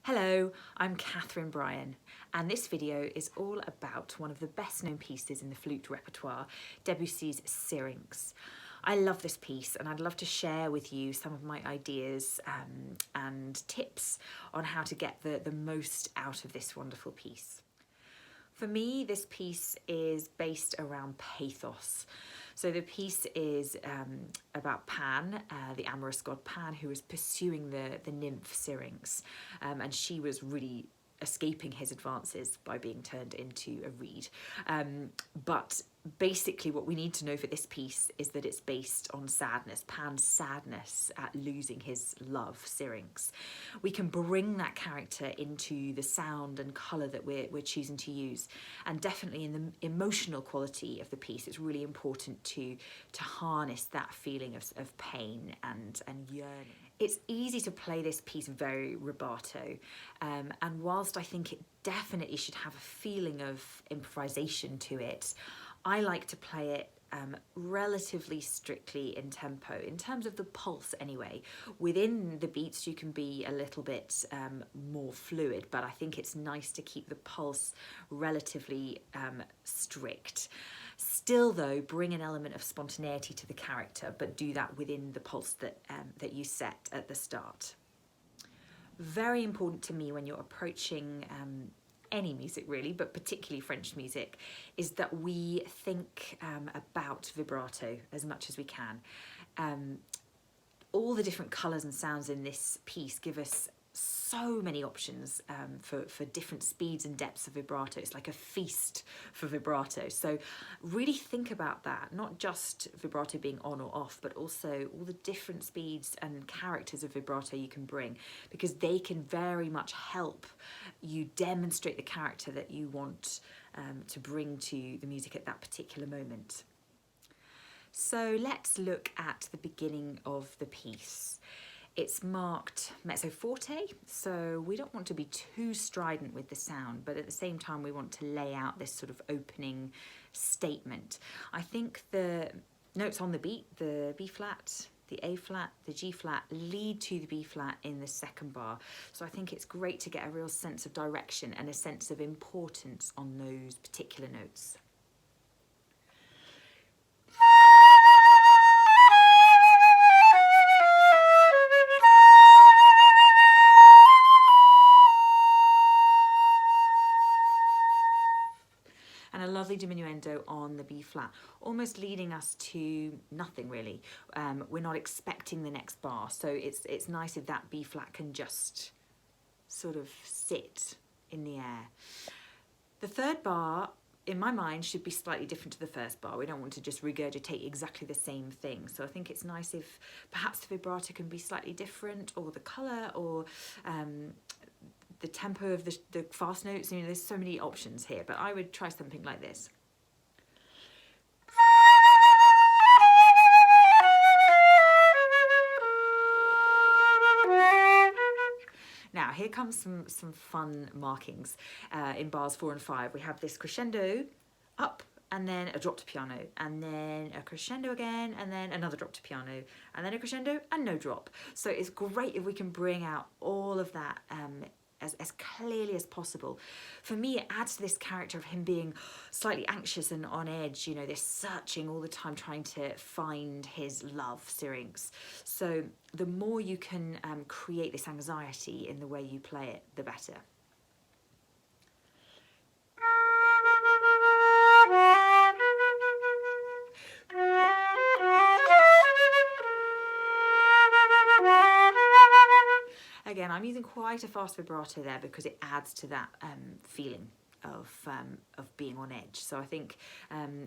Hello, I'm Katherine Bryan, and this video is all about one of the best known pieces in the flute repertoire, Debussy's Syrinx. I love this piece and I'd love to share with you some of my ideas and tips on how to get the most out of this wonderful piece. For me, this piece is based around pathos. So the piece is about Pan, the amorous god Pan, who was pursuing the nymph Syrinx, and she was really escaping his advances by being turned into a reed. But basically what we need to know for this piece is that it's based on sadness, Pan's sadness at losing his love, Syrinx. We can bring that character into the sound and colour that we're choosing to use, and definitely in the emotional quality of the piece it's really important to harness that feeling of pain and yearning. It's easy to play this piece very rubato, and whilst I think it definitely should have a feeling of improvisation to it, I like to play it relatively strictly in tempo, in terms of the pulse anyway. Within the beats you can be a little bit more fluid, but I think it's nice to keep the pulse relatively strict. Still though, bring an element of spontaneity to the character, but do that within the pulse that you set at the start. Very important to me when you're approaching any music really, but particularly French music, is that we think about vibrato as much as we can. All the different colours and sounds in this piece give us so many options for different speeds and depths of vibrato. It's like a feast for vibrato. So really think about that, not just vibrato being on or off, but also all the different speeds and characters of vibrato you can bring, because they can very much help you demonstrate the character that you want to bring to the music at that particular moment. So let's look at the beginning of the piece. It's marked mezzo forte, so we don't want to be too strident with the sound, but at the same time we want to lay out this sort of opening statement. I think the notes on the beat, the B flat, the A flat, the G flat, lead to the B flat in the second bar. So I think it's great to get a real sense of direction and a sense of importance on those particular notes. And a lovely diminuendo on the B flat, almost leading us to nothing really. We're not expecting the next bar, so it's nice if that B flat can just sort of sit in the air. The third bar, in my mind, should be slightly different to the first bar. We don't want to just regurgitate exactly the same thing. So I think it's nice if perhaps the vibrato can be slightly different, or the colour, or the tempo of the fast notes. You know, there's so many options here, but I would try something like this. Now here comes some fun markings. In bars 4 and 5 we have this crescendo up, and then a drop to piano, and then a crescendo again, and then another drop to piano, and then a crescendo and no drop. So it's great if we can bring out all of that as clearly as possible. For me, it adds to this character of him being slightly anxious and on edge, you know, this searching all the time, trying to find his love, Syrinx. So the more you can create this anxiety in the way you play it, the better. Again, I'm using quite a fast vibrato there because it adds to that feeling of being on edge. So I think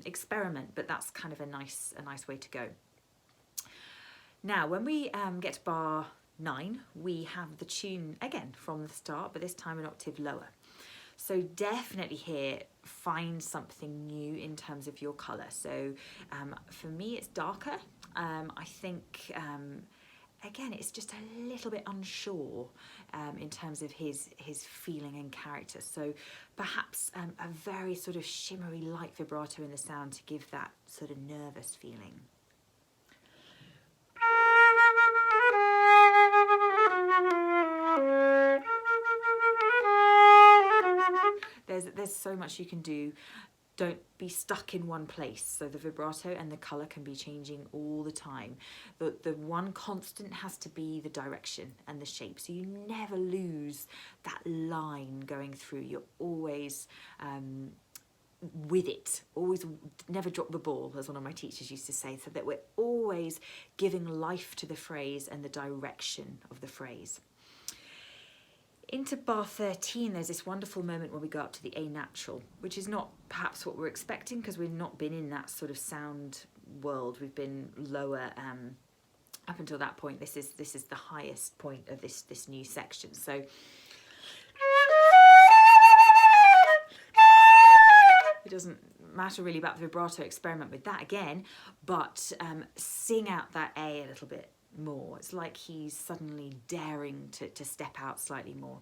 experiment, but that's kind of a nice way to go. Now, when we get to bar 9, we have the tune again from the start, but this time an octave lower. So definitely here, find something new in terms of your colour. So for me, it's darker. I think again, it's just a little bit unsure in terms of his feeling and character. So perhaps a very sort of shimmery light vibrato in the sound to give that sort of nervous feeling. there's so much you can do. Don't be stuck in one place. So the vibrato and the colour can be changing all the time. The one constant has to be the direction and the shape. So you never lose that line going through. You're always with it, always never drop the ball, as one of my teachers used to say, so that we're always giving life to the phrase and the direction of the phrase. Into bar 13, there's this wonderful moment where we go up to the A natural, which is not perhaps what we're expecting because we've not been in that sort of sound world. We've been lower up until that point. This is the highest point of this new section. So it doesn't matter really about the vibrato, experiment with that again, but sing out that A a little bit more. It's like he's suddenly daring to step out slightly more.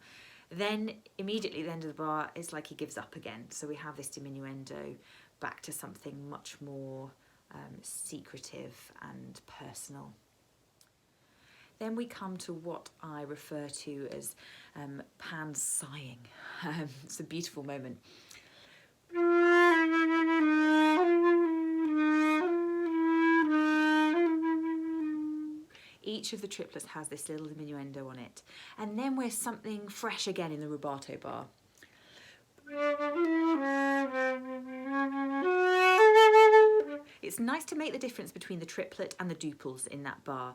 Then immediately at the end of the bar, it's like he gives up again. So we have this diminuendo back to something much more secretive and personal. Then we come to what I refer to as Pan's sighing. It's a beautiful moment. Each of the triplets has this little diminuendo on it. And then we're something fresh again in the rubato bar. It's nice to make the difference between the triplet and the duples in that bar.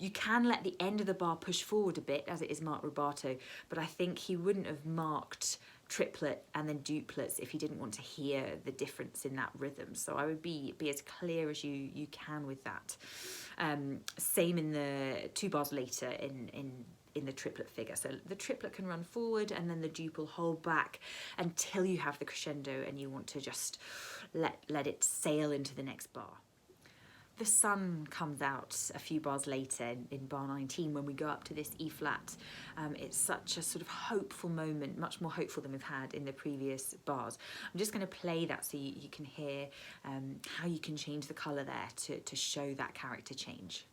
You can let the end of the bar push forward a bit as it is marked rubato, but I think he wouldn't have marked triplet and then duplets if he didn't want to hear the difference in that rhythm. So I would be as clear as you can with that. Same in the 2 bars later in the triplet figure. So the triplet can run forward and then the duple hold back until you have the crescendo and you want to just let it sail into the next bar. The sun comes out a few bars later in bar 19 when we go up to this E flat. It's such a sort of hopeful moment, much more hopeful than we've had in the previous bars. I'm just going to play that so you can hear how you can change the colour there to show that character change.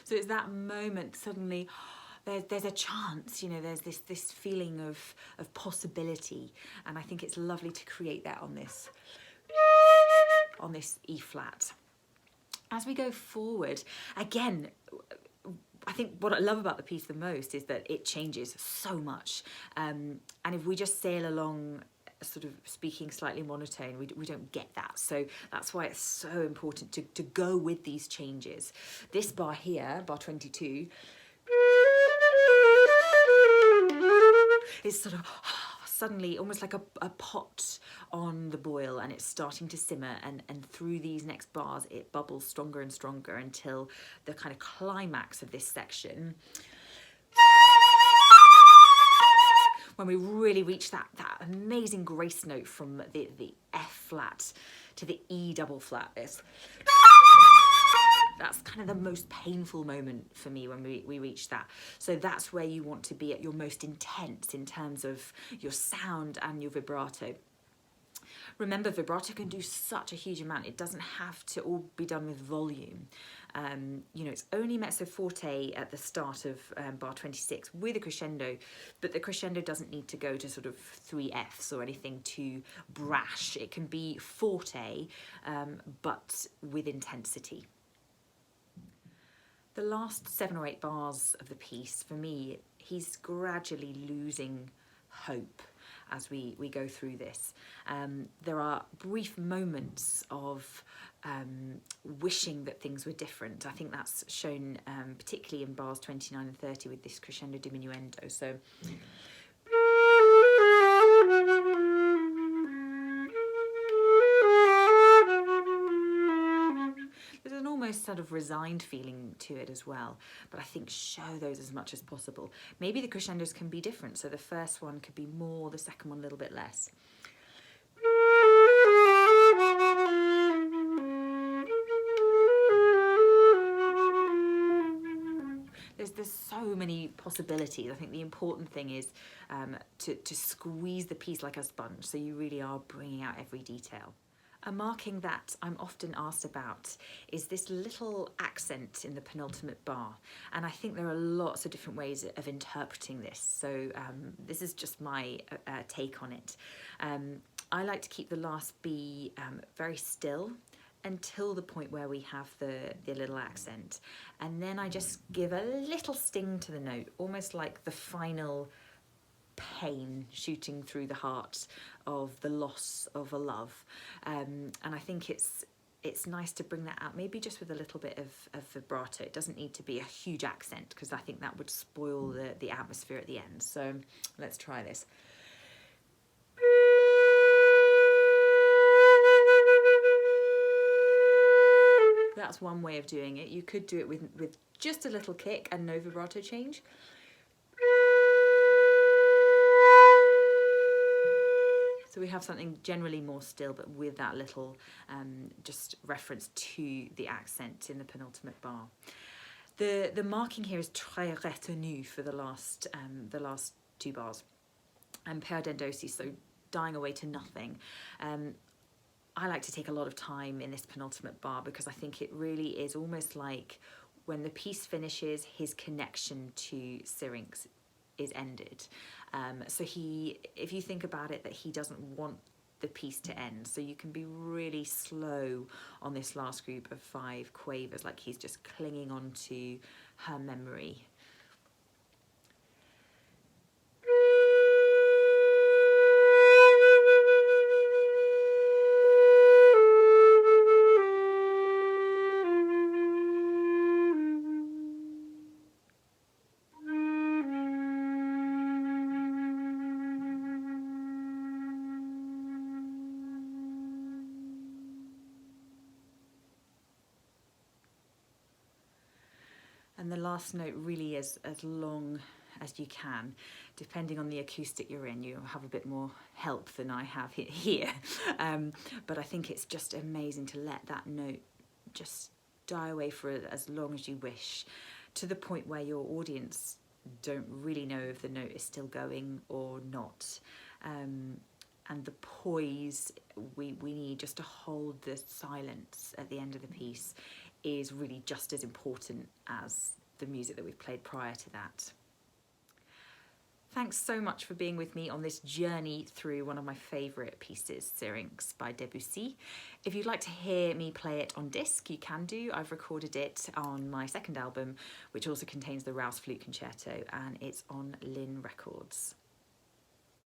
So it's that moment suddenly there's a chance, you know, there's this feeling of possibility, and I think it's lovely to create that on this E flat. As we go forward, again, I think what I love about the piece the most is that it changes so much, and if we just sail along sort of speaking slightly monotone, we don't get that. So that's why it's so important to go with these changes. This bar here, bar 22, is sort of suddenly almost like a pot on the boil, and it's starting to simmer, and through these next bars it bubbles stronger and stronger until the kind of climax of this section, when we really reach that amazing grace note from the F flat to the E double flat. That's kind of the most painful moment for me when we reach that. So that's where you want to be at your most intense in terms of your sound and your vibrato. Remember, vibrato can do such a huge amount. It doesn't have to all be done with volume. You know, it's only mezzo forte at the start of bar 26 with a crescendo, but the crescendo doesn't need to go to sort of 3 Fs or anything too brash. It can be forte, but with intensity. The last 7 or 8 bars of the piece, for me, he's gradually losing hope as we go through this. There are brief moments of wishing that things were different. I think that's shown particularly in bars 29 and 30 with this crescendo diminuendo. So there's an almost sort of resigned feeling to it as well, but I think show those as much as possible. Maybe the crescendos can be different, so the first one could be more, the second one a little bit less. so many possibilities. I think the important thing is to squeeze the piece like a sponge, so you really are bringing out every detail. A marking that I'm often asked about is this little accent in the penultimate bar, and I think there are lots of different ways of interpreting this, so this is just my take on it. I like to keep the last B very still until the point where we have the little accent, and then I just give a little sting to the note, almost like the final pain shooting through the heart of the loss of a love, and I think it's nice to bring that out, maybe just with a little bit of vibrato. It doesn't need to be a huge accent, because I think that would spoil the atmosphere at the end. So let's try this. That's one way of doing it. You could do it with just a little kick and no vibrato change. So we have something generally more still, but with that little just reference to the accent in the penultimate bar. The marking here is très retenu for the last two bars, and perdendossi, so dying away to nothing. I like to take a lot of time in this penultimate bar, because I think it really is almost like when the piece finishes, his connection to Syrinx is ended. So if you think about it, that he doesn't want the piece to end, so you can be really slow on this last group of 5 quavers, like he's just clinging on to her memory. And the last note really is as long as you can. Depending on the acoustic you're in, you have a bit more help than I have here. But I think it's just amazing to let that note just die away for as long as you wish, to the point where your audience don't really know if the note is still going or not. And the poise we need just to hold the silence at the end of the piece is really just as important as the music that we've played prior to that. Thanks so much for being with me on this journey through one of my favourite pieces, Syrinx by Debussy. If you'd like to hear me play it on disc, you can do. I've recorded it on my second album, which also contains the Rouse Flute Concerto, and it's on Lynn Records.